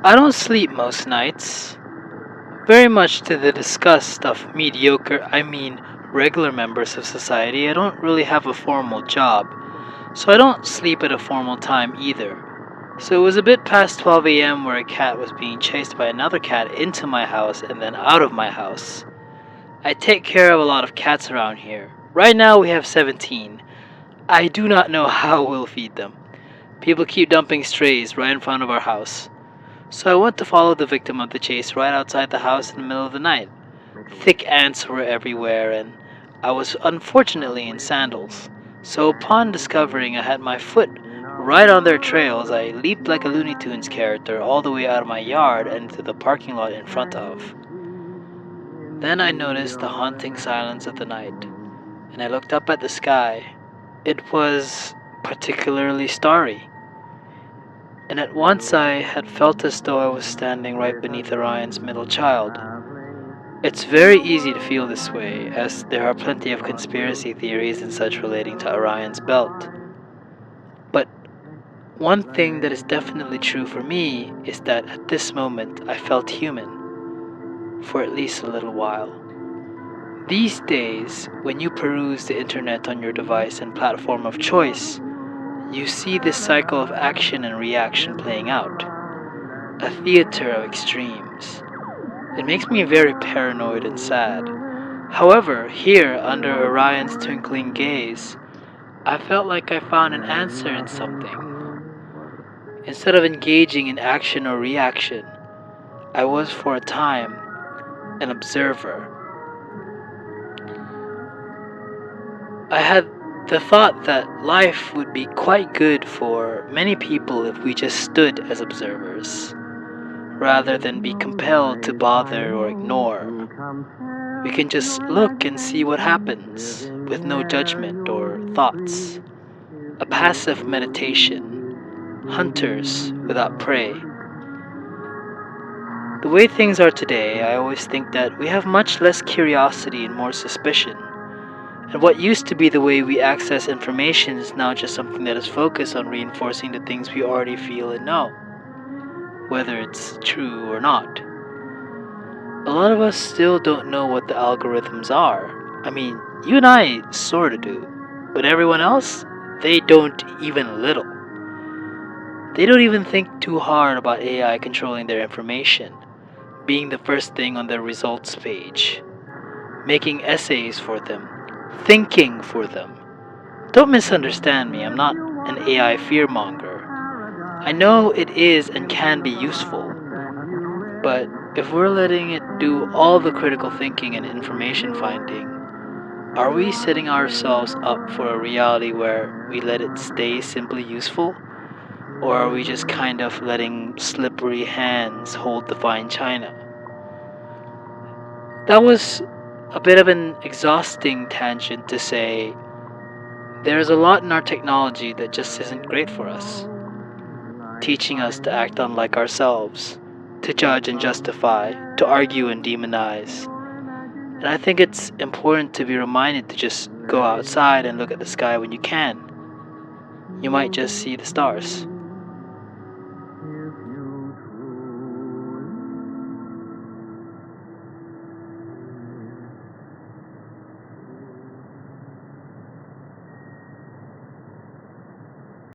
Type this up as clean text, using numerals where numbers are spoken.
I don't sleep most nights, very much to the disgust of regular members of society. I don't really have a formal job, so I don't sleep at a formal time either. So it was a bit past 12 a.m. where a cat was being chased by another cat into my house and then out of my house. I take care of a lot of cats around here. Right now we have 17. I do not know how we'll feed them. People keep dumping strays right in front of our house. So I went to follow the victim of the chase right outside the house in the middle of the night. Thick ants were everywhere, and I was unfortunately in sandals. So upon discovering I had my foot right on their trails, I leaped like a Looney Tunes character all the way out of my yard and into the parking lot in front of. Then I noticed the haunting silence of the night, and I looked up at the sky. It was particularly starry, and at once I had felt as though I was standing right beneath Orion's middle child. It's very easy to feel this way, as there are plenty of conspiracy theories and such relating to Orion's belt. But one thing that is definitely true for me is that at this moment I felt human, for at least a little while. These days, when you peruse the internet on your device and platform of choice, you see this cycle of action and reaction playing out, a theater of extremes. It makes me very paranoid and sad. However, here, under Orion's twinkling gaze, I felt like I found an answer in something. Instead of engaging in action or reaction, I was for a time an observer. I had the thought that life would be quite good for many people if we just stood as observers, rather than be compelled to bother or ignore. We can just look and see what happens, with no judgment or thoughts. A passive meditation, hunters without prey. The way things are today, I always think that we have much less curiosity and more suspicion. And what used to be the way we access information is now just something that is focused on reinforcing the things we already feel and know, whether it's true or not. A lot of us still don't know what the algorithms are. I mean, you and I sorta do, but everyone else, they don't even a little. They don't even think too hard about AI controlling their information, being the first thing on their results page, making essays for them, thinking for them. Don't misunderstand me, I'm not an AI fearmonger. I know it is and can be useful, but if we're letting it do all the critical thinking and information finding, are we setting ourselves up for a reality where we let it stay simply useful? Or are we just kind of letting slippery hands hold the fine china? That was a bit of an exhausting tangent to say there's a lot in our technology that just isn't great for us, teaching us to act unlike ourselves, to judge and justify, to argue and demonize. And I think it's important to be reminded to just go outside and look at the sky when you can. You might just see the stars.